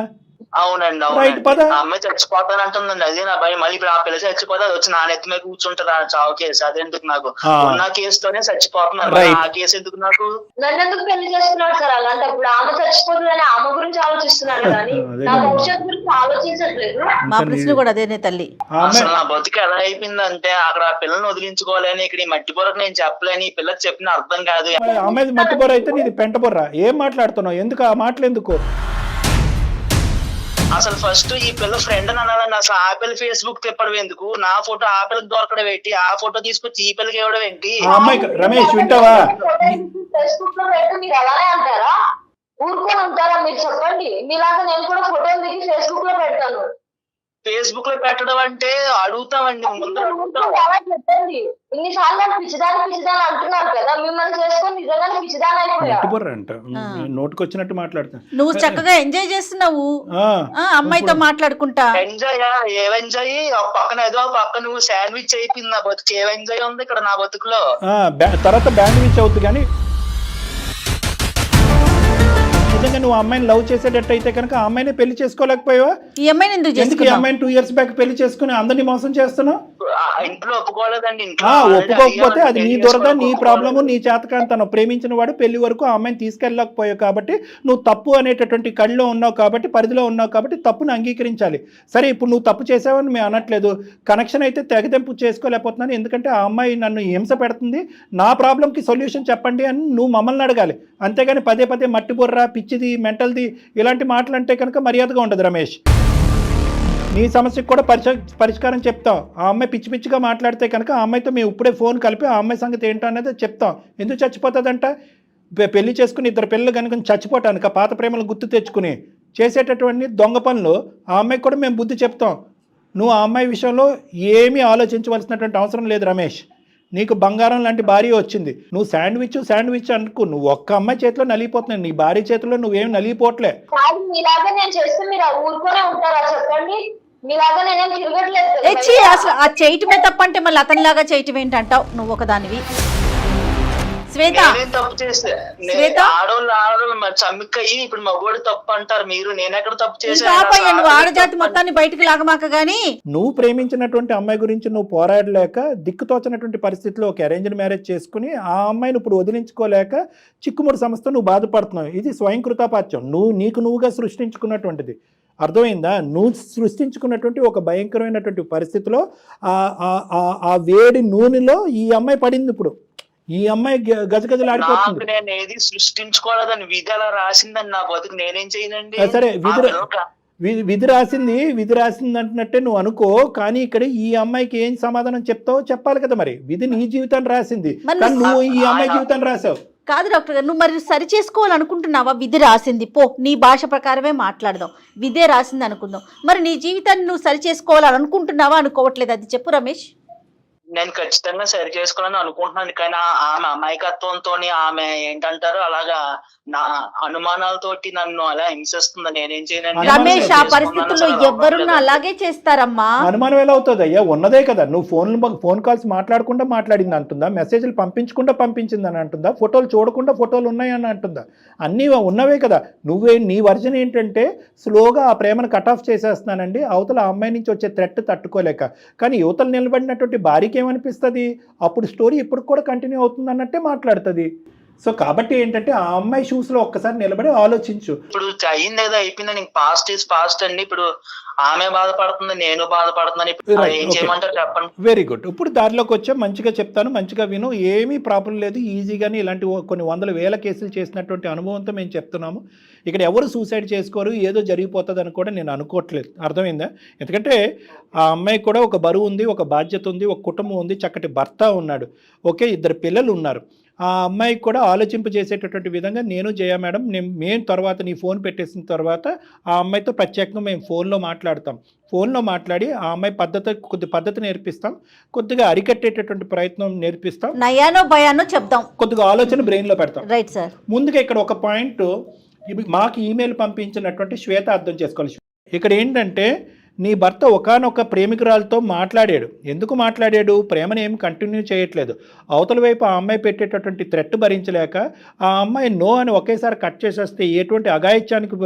అవునండి అవును, ఆ అమ్మాయి చచ్చిపోతాను అంటుందండి, అదే నా భయం. మళ్ళీ ఇప్పుడు ఆ పిల్ల చచ్చిపోతే అది వచ్చి నా నెత్తి మీద కూర్చుంటారు ఆ చావు కేసు. అదెందుకు నాకు, ఉన్న కేసుతోనే చచ్చిపోతున్నారు, ఆ కేసు ఎందుకు నాకు? నన్ను ఎందుకు పెళ్లి చేస్తున్నాడు సార్? అలాంటప్పుడు ఆమె చచ్చిపోతుందని ఆమె గురించి ఆలోచిస్తున్నాడు కానీ నా భవిష్యత్తు గురించి ఆలోచించట్లేదు. మా ప్రశ్న కూడా అదేనే తల్లి. అసలు నా బతుకు ఎలా అయిపోయిందంటే అక్కడ ఆ పిల్లని వదిలించుకోలేని, ఇక్కడ ఈ మట్టి బొరకు నేను చెప్పలేని, ఈ పిల్లకి చెప్పిన అర్థం కాదు. అమ్మాయి మట్టి బొర్ర అయితే నీది పెంట బొర్ర. ఏం మాట్లాడుతున్నావు? ఎందుకు ఆ మాటలు ఎందుకు? అసలు ఫస్ట్ ఈ పిల్ల ఫ్రెండ్ అని అనాలండి. అసలు ఆ పిల్ల ఫేస్బుక్ తిప్పడం ఎందుకు? నా ఫోటో ఆ పిల్లకి దొరకడం ఏంటి? ఆ ఫోటో తీసుకొచ్చి ఈ పిల్లకి ఇవ్వడం ఏంటి? రమేష్ వింటావా? ఫేస్బుక్ లో పెట్టి మీరు అలానే అంటారా? ఊరుకొని ఉంటారా? మీరు చెప్పండి. మీలాగా నేను కూడా ఫోటోలు దిగి ఫేస్బుక్ లో పెడతాను. ఫేస్బుక్ లో పెట్టడం అంటే అడుగుతామండి, ముందు చెప్పండి. ఇన్నిసార్లు నన్ను పిచ్చిదాని అంటున్నారు కదా, మిమ్మల్ని చేసుకొని నిజంగానే పిచ్చిదాని అయిపోయా. అంట నోటుకొచ్చినట్టు మాట్లాడతా. నువ్వు చక్కగా ఎంజాయ్ చేస్తున్నావు అమ్మాయితో మాట్లాడుకుంటా. ఎంజాయ్ ఏ ఎంజాయ్? పక్కన ఏదో పక్కన నువ్వు శాండ్విచ్ అయిపోయింది నా బతుకు. ఏ ఎంజాయ్ ఉంది ఇక్కడ నా బతుకులో? తర్వాత బ్యాండ్విచ్ అవుతుంది. కానీ నిజంగా నువ్వు అమ్మాయిని లవ్ చేసేటట్టయితే కనుక ఆ అమ్మాయిని పెళ్లి చేసుకోలేకపోయావా? ఈ అమ్మాయిని ఎందుకు ఈ అమ్మాయిని 2 years బ్యాక్ పెళ్లి చేసుకుని అందరినీ మోసం చేస్తున్నావు? ఇంట్లో ఒప్పుకోలేదండి. ఒప్పుకోకపోతే అది నీ దొరద, నీ ప్రాబ్లము, నీ చేతకాంతనం. ప్రేమించిన వాడు పెళ్లి వరకు ఆ అమ్మాయిని తీసుకెళ్ళకపోయావు కాబట్టి నువ్వు తప్పు అనేటటువంటి కళ్ళలో ఉన్నావు కాబట్టి, పరిధిలో ఉన్నావు కాబట్టి తప్పును అంగీకరించాలి. సరే, ఇప్పుడు నువ్వు తప్పు చేసావని మేము అనట్లేదు. కనెక్షన్ అయితే తెగదెంపు చేసుకోలేకపోతున్నాను, ఎందుకంటే ఆ అమ్మాయి నన్ను హింస పెడుతుంది, నా ప్రాబ్లంకి సొల్యూషన్ చెప్పండి అని నువ్వు మమ్మల్ని అడగాలి. అంతేగాని పదే పదే మట్టి బుర్ర, పిచ్చిది, మెంటల్ది ఇలాంటి మాటలు అంటే కనుక మర్యాదగా ఉండదు రమేష్. నీ సమస్యకు కూడా పరిష్కారం చెప్తాం. ఆ అమ్మాయి పిచ్చి పిచ్చిగా మాట్లాడితే కనుక ఆ అమ్మాయితో మేము ఇప్పుడే ఫోన్ కలిపి ఆ అమ్మాయి సంగతి ఏంటో అనేది చెప్తాం. ఎందుకు చచ్చిపోతుందంట? పెళ్లి చేసుకుని 2 పిల్లలు కనుక చచ్చిపోవటానికి పాత ప్రేమలు గుర్తు తెచ్చుకుని చేసేటటువంటి దొంగ పనులు ఆ అమ్మాయికి కూడా మేము బుద్ధి చెప్తాం. నువ్వు ఆ అమ్మాయి విషయంలో ఏమీ ఆలోచించవలసినటువంటి అవసరం లేదు రమేష్. నీకు బంగారం లాంటి భార్య వచ్చింది. నువ్వు శాండ్విచ్ అనుకో, నువ్వు ఒక్క అమ్మాయి చేతిలో నలిగిపోతున్నావు, నీ భార్య చేతిలో నువ్వేం నలిగిపోవట్లే. మీలాగా నేను చేస్తే మీరు ఊరుకోనే ఉంటారా చెప్పండి? మీలాగా నేనేం తిరగట్లేదు. అసలు ఆ చేయటమే తప్పంటే మళ్ళీ అతనిలాగా చేయటం ఏంటంటావు నువ్వు ఒకదానివి? శ్వేత, ఆడోళ్ళు మరి చమ్మిక్కయ్యి ఇప్పుడు మగోడు తప్పు అంటారు మీరు. నేనెక్కడ తప్పు చేశాను? నువ్వు ఆడజాతి మొత్తాన్ని బయటకు లాగమాక గానీ. నువ్వు ప్రేమించినటువంటి అమ్మాయి గురించి నువ్వు పోరాడలేక దిక్కుతోచినటువంటి పరిస్థితిలో ఒక అరేంజ్డ్ మ్యారేజ్ చేసుకుని ఆ అమ్మాయిని ఇప్పుడు వదిలించుకోలేక చిక్కుముడి సమస్య నువ్వు బాధపడుతున్నావు. ఇది స్వయంకృతాపాత్యం, నీకు నువ్వుగా సృష్టించుకున్నటువంటిది. అర్థమైందా? నువ్వు సృష్టించుకున్నటువంటి ఒక భయంకరమైనటువంటి పరిస్థితిలో ఆ వేడి నూనెలో ఈ అమ్మాయి పడింది. ఇప్పుడు ఈ అమ్మాయి గజగజలాడిపోతుంది. నేను ఏది సృష్టించుకోలేదని విధి అలా రాసిందని నా బతుకు నేనేం చేయనండి. సరే, విధి రాసింది అంటున్నట్టే నువ్వు అనుకో, కానీ ఇక్కడ ఈ అమ్మాయికి ఏం సమాధానం చెప్తావో చెప్పాలి కదా. మరి విధి నీ జీవితాన్ని రాసింది, కానీ నువ్వు ఈ అమ్మాయి జీవితాన్ని రాసావు. కాదు డాక్టర్ గారు, నువ్వు మరి సరి చేసుకోవాలనుకుంటున్నావా? విధి రాసింది, పో నీ భాష ప్రకారమే మాట్లాడదాం. విధే రాసింది అనుకుందాం. మరి నీ జీవితాన్ని నువ్వు సరి చేసుకోవాలనుకుంటున్నావా, అనుకోవట్లేదు? అది చెప్పు రమేష్. నేను ఖచ్చితంగా సరి చేసుకోవాలని అనుకుంటున్నాను, కానీ ఆమె అమాయకత్వంతో, ఆమె ఏంటంటారు అలాగా నా అనుమానాలతోటి నన్ను అలా హింసిస్తుంది. నేనేం చేయను రమేష్. ఆ పరిస్థితుల్లో ఎవరున్నా అలాగే చేస్తారమ్మా. అనుమానం ఎలా అవుతుంది అయ్యా? ఉన్నదే కదా. నువ్వు ఫోన్ కాల్స్ మాట్లాడకుండా మాట్లాడింది అంటుందా? మెసేజ్లు పంపించకుండా పంపించింది అని అంటుందా? ఫోటోలు చూడకుండా ఫోటోలు ఉన్నాయని అంటుందా? అన్నీ ఉన్నవే కదా. నీ వర్జన్ ఏంటంటే స్లోగా ఆ ప్రేమను కట్ ఆఫ్ చేసేస్తున్నానండి, అవతల ఆ అమ్మాయి నుంచి వచ్చే థ్రెట్ తట్టుకోలేక. కానీ యువతలు నిలబడినటువంటి భార్యకి ఏమనిపిస్తుంది? అప్పుడు స్టోరీ ఇప్పుడు కూడా కంటిన్యూ అవుతుంది అన్నట్టే మాట్లాడుతుంది. సో కాబట్టి ఏంటంటే ఆ అమ్మాయి షూస్ లో ఒక్కసారి నిలబడి ఆలోచించు. ఇప్పుడు అయింది ఏదో అయిపోయింది, పాస్ట్ ఈజ్ పాస్ట్ అండి. ఇప్పుడు ఆమె బాధపడుతుంది, నేను బాధపడుతున్నాను. ఏం చేయమంటారు చెప్పండి? Very good. ఇప్పుడు దారిలోకి వచ్చా, మంచిగా చెప్తాను, మంచిగా విను. ఏమీ ప్రాబ్లం లేదు, ఈజీగానే ఇలాంటి కొన్ని వందల వేల కేసులు చేసినటువంటి అనుభవంతో మేము చెప్తున్నాము. ఇక్కడ ఎవరు సూసైడ్ చేసుకోరు, ఏదో జరిగిపోతుంది అని కూడా నేను అనుకోవట్లేదు. అర్థమైందా? ఎందుకంటే ఆ అమ్మాయి కూడా ఒక బరువు ఉంది, ఒక బాధ్యత ఉంది, ఒక కుటుంబం ఉంది, చక్కటి భర్త ఉన్నాడు, ఓకే, 2 పిల్లలు ఉన్నారు. ఆ అమ్మాయికి కూడా ఆలోచింపజేసేటటువంటి విధంగా నేను జయ మేడం మేము తర్వాత నీ ఫోన్ పెట్టేసిన తర్వాత ఆ అమ్మాయితో ప్రత్యేకంగా మేము ఫోన్లో మాట్లాడతాం. ఫోన్లో మాట్లాడి ఆ అమ్మాయి కొద్ది పద్ధతి నేర్పిస్తాం, కొద్దిగా అరికట్టేటటువంటి ప్రయత్నం నేర్పిస్తాం, నయానో భయానో చెప్తాం, కొద్దిగా ఆలోచన బ్రెయిన్లో పెడతాం. Right sir. ముందుగా ఇక్కడ ఒక పాయింట్ మాకు ఈమెయిల్ పంపించినటువంటి శ్వేత అర్థం చేసుకోవాలి. ఇక్కడ ఏంటంటే నీ భర్త ఒకానొక ప్రేమికురాలతో మాట్లాడాడు. ఎందుకు మాట్లాడాడు? ప్రేమను ఏం కంటిన్యూ చేయట్లేదు. అవతల వైపు ఆ అమ్మాయి పెట్టేటటువంటి థ్రెట్ భరించలేక ఆ అమ్మాయి నో అని ఒకేసారి కట్ చేసేస్తే ఎటువంటి అఘాయిత్యానికి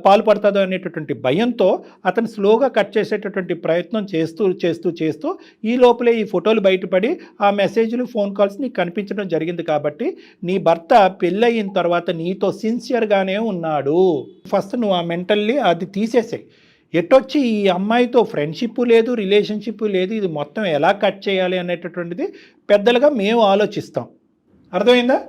పాల్పడుతుందో అనేటటువంటి భయంతో అతను స్లోగా కట్ చేసేటటువంటి ప్రయత్నం చేస్తూ ఈ లోపలే ఈ ఫోటోలు బయటపడి ఆ మెసేజ్లు ఫోన్ కాల్స్ నీకు కనిపించడం జరిగింది. కాబట్టి నీ భర్త పెళ్ళయిన తర్వాత నీతో సిన్సియర్గానే ఉన్నాడు. ఫస్ట్ నువ్వు ఆ మెంటల్లీ అది తీసేసాయి. ఎటొచ్చి ఈ అమ్మాయితో ఫ్రెండ్షిప్ లేదు, రిలేషన్షిప్ లేదు, ఇది మొత్తం ఎలా కట్ చేయాలి అనేటటువంటిది పెద్దలుగా మేము ఆలోచిస్తాం. అర్థమైందా?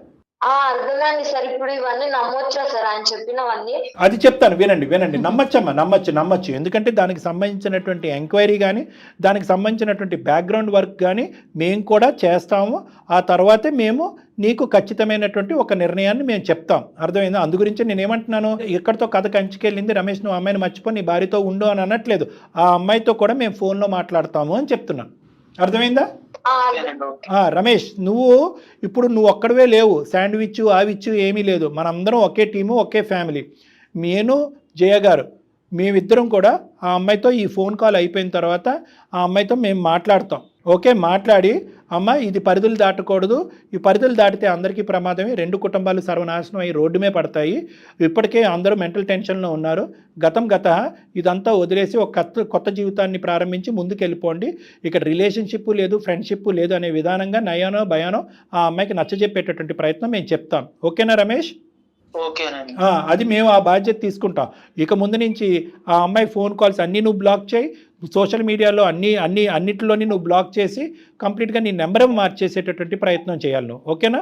అర్థమైంది సార్. ఇప్పుడు ఇవన్నీ నమ్మొచ్చా సార్ ఆయన చెప్పినవన్నీ? అది చెప్తాను, వినండి. నమ్మచ్చమ్మా, నమ్మచ్చు. ఎందుకంటే దానికి సంబంధించినటువంటి ఎంక్వైరీ కానీ దానికి సంబంధించినటువంటి బ్యాక్గ్రౌండ్ వర్క్ కానీ మేము కూడా చేస్తాము. ఆ తర్వాతే మేము నీకు ఖచ్చితమైనటువంటి ఒక నిర్ణయాన్ని మేము చెప్తాం. అర్థమైందా? అందు గురించి నేనేమంటున్నాను, ఎక్కడితో కథ కంచికెళ్ళింది రమేష్, నువ్వు అమ్మాయిని మర్చిపో, నీ భార్యతో ఉండు అని అనట్లేదు. ఆ అమ్మాయితో కూడా మేము ఫోన్లో మాట్లాడతాము అని చెప్తున్నాను. అర్థమైందా? రమేష్, నువ్వు ఒక్కడవే లేవు. శాండ్విచ్ ఆవిచ్చు ఏమీ లేదు. మనందరం ఒకే టీము, ఒకే ఫ్యామిలీ. నేను జయ గారు మేమిద్దరం కూడా ఆ అమ్మాయితో ఈ ఫోన్ కాల్ అయిపోయిన తర్వాత ఆ అమ్మాయితో మేము మాట్లాడతాం. ఓకే, మాట్లాడి అమ్మ ఇది పరిధులు దాటకూడదు, ఈ పరిధులు దాటితే అందరికీ ప్రమాదమే, 2 కుటుంబాలు సర్వనాశనం అయ్యి రోడ్డుమే పడతాయి, ఇప్పటికే అందరూ మెంటల్ టెన్షన్లో ఉన్నారు, గత ఇదంతా వదిలేసి ఒక కొత్త జీవితాన్ని ప్రారంభించి ముందుకు వెళ్ళిపోండి, ఇక్కడ రిలేషన్షిప్ లేదు, ఫ్రెండ్షిప్ లేదు అనే విధానంగా నయానో భయానో ఆ అమ్మాయికి నచ్చజెప్పేటటువంటి ప్రయత్నం మేము చెప్తాం. ఓకేనా రమేష్? అది మేము ఆ బాధ్యత తీసుకుంటాం. ఇక ముందు నుంచి ఆ అమ్మాయి ఫోన్ కాల్స్ అన్నీ నువ్వు బ్లాక్ చేయి, సోషల్ మీడియాలో అన్నిటిలోని నువ్వు బ్లాక్ చేసి కంప్లీట్గా నీ నెంబర్ మార్చేసేటటువంటి ప్రయత్నం చేయాలి నువ్వు. ఓకేనా?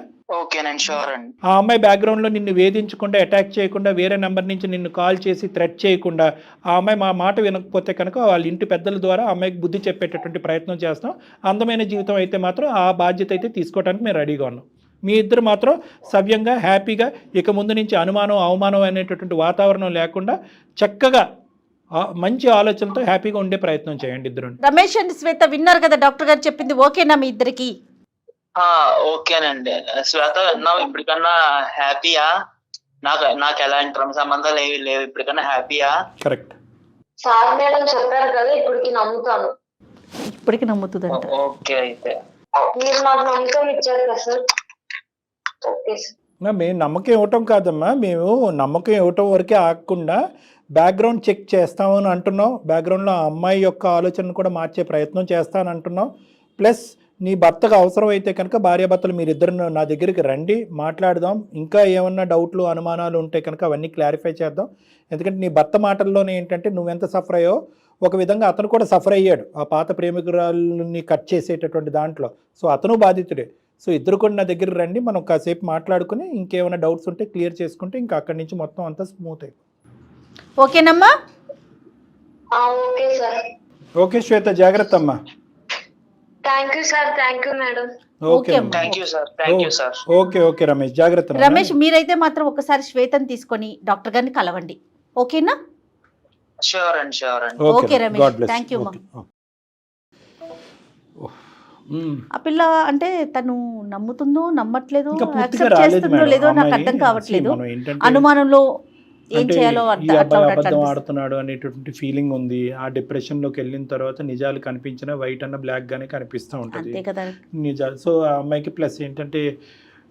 ఆ అమ్మాయి బ్యాక్గ్రౌండ్లో నిన్ను వేధించకుండా, అటాక్ చేయకుండా, వేరే నెంబర్ నుంచి నిన్ను కాల్ చేసి థ్రెట్ చేయకుండా, ఆ అమ్మాయి మా మాట వినకపోతే కనుక వాళ్ళ ఇంటి పెద్దల ద్వారా ఆ అమ్మాయికి బుద్ధి చెప్పేటటువంటి ప్రయత్నం చేస్తాం. అందమైన జీవితం అయితే మాత్రం ఆ బాధ్యత అయితే తీసుకోవడానికి మేము రెడీగా ఉన్నాం. మీ ఇద్దరు మాత్రం సవ్యంగా, హ్యాపీగా, ఇక ముందు నుంచి అనుమానం అవమానం అనేటటువంటి వాతావరణం లేకుండా చక్కగా మంచి ఆలోచనలతో హ్యాపీగా ఉండే ప్రయత్నం చేయండి ఇద్దరు. రమేష్ అండ్ శ్వేత విన్నారు కదా డాక్టర్ గారు చెప్పింది, ఓకేనా మీ ఇద్దరికి? ఓకేనండి. శ్వేత విన్నావు, ఇప్పటికన్నా హ్యాపీయా? నాకు ఎలాంటి సంబంధాలు ఏవి లేవు, ఇప్పటికన్నా హ్యాపీయా? కరెక్ట్ సార్ మేడం చెప్పారు కదా, ఇప్పటికి నమ్ముతాను. ఇప్పటికి నమ్ముతుందంట. ఓకే, అయితే మీరు మాకు నమ్మకం ఇచ్చారు కదా సార్. Okay sir. మేము నమ్మకం ఇవ్వటం కాదమ్మా, మేము నమ్మకం ఇవ్వటం వరకే ఆగకుండా బ్యాక్గ్రౌండ్ చెక్ చేస్తామని అంటున్నాం. బ్యాక్గ్రౌండ్లో ఆ అమ్మాయి యొక్క ఆలోచనను కూడా మార్చే ప్రయత్నం చేస్తానని అంటున్నాం. ప్లస్ నీ భర్తకు అవసరం అయితే కనుక భార్యాభర్తలు మీరిద్దరు నా దగ్గరికి రండి, మాట్లాడదాం. ఇంకా ఏమన్నా డౌట్లు అనుమానాలు ఉంటే కనుక అవన్నీ క్లారిఫై చేద్దాం. ఎందుకంటే నీ భర్త మాటల్లోనే ఏంటంటే నువ్వెంత సఫర్ అయ్యో ఒక విధంగా అతను కూడా సఫర్ అయ్యాడు ఆ పాత ప్రేమికురాలని కట్ చేసేటటువంటి దాంట్లో. సో అతను బాధితుడే. సో ఇద్దరు కూడా నా దగ్గర రండి, మనం కాసేపు మాట్లాడుకుని ఇంకేమైనా డౌట్స్ ఉంటే క్లియర్ చేసుకుంటే ఇంకా అక్కడి నుంచి మొత్తం అంతా స్మూత్ అయిపోయింది. ఓకేనమ్మా? Okay sir. ఓకే శ్వేత, జాగ్రత్త అమ్మా. Thank you sir. Thank you madam. Okay Ramesh, జాగ్రత్త. రమేష్ మీరైతే మాత్రం ఒకసారి శ్వేతని తీసుకొని డాక్టర్ గారిని కలవండి. ఓకేనా? Okay Ramesh, thank you. ఆ పిల్ల అంటే తను నమ్ముతుందో నమ్మట్లేదో, యాక్సెప్ట్ చేస్తుందో లేదో నాకు అర్థం కావట్లేదు. అనుమానంలో ఏం చేయాలో అబద్ధం ఆడుతున్నాడు అనేటువంటి ఫీలింగ్ ఉంది. ఆ డిప్రెషన్ లోకి వెళ్ళిన తర్వాత నిజాలు కనిపించిన వైట్ అన్న బ్లాక్ గానే కనిపిస్తూ ఉంటది నిజాలు. సో ఆ అమ్మాయికి ప్లస్ ఏంటంటే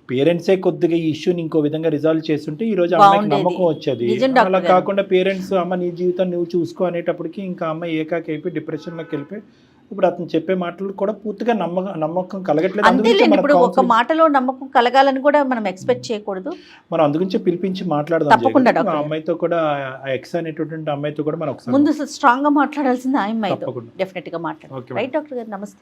పేరెంట్సే కొద్దిగా ఈ ఇష్యూని ఇంకో విధంగా రిజాల్వ్ చేస్తుంటే ఈ రోజు అమ్మాయికి నమ్మకం వచ్చేది. అలా కాకుండా పేరెంట్స్ అమ్మ నీ జీవితం నువ్వు చూసుకో అనేటప్పటికి ఇంకా అమ్మాయి ఏకాకి అయిపోయి డిప్రెషన్లోకి వెళ్ళిపోయి ఇప్పుడు అతను చెప్పే మాటలు కూడా పూర్తిగా నమ్మకం కలగట్లేదు. ఇప్పుడు ఒక మాటలో నమ్మకం కలగాలని కూడా మనం ఎక్స్పెక్ట్ చేయకూడదు. మనం అందుగురించి పిలిపించి మాట్లాడదాం. తప్పకుండా అమ్మాయితో కూడా ఎక్స్ అనేటటువంటి అమ్మాయితో కూడా మనం ముందు స్ట్రాంగ్ గా మాట్లాడాల్సింది ఆ అమ్మాయితో. డెఫినెట్ గా మాట్లాడాలి. రైట్ డాక్టర్ గారు, నమస్తే.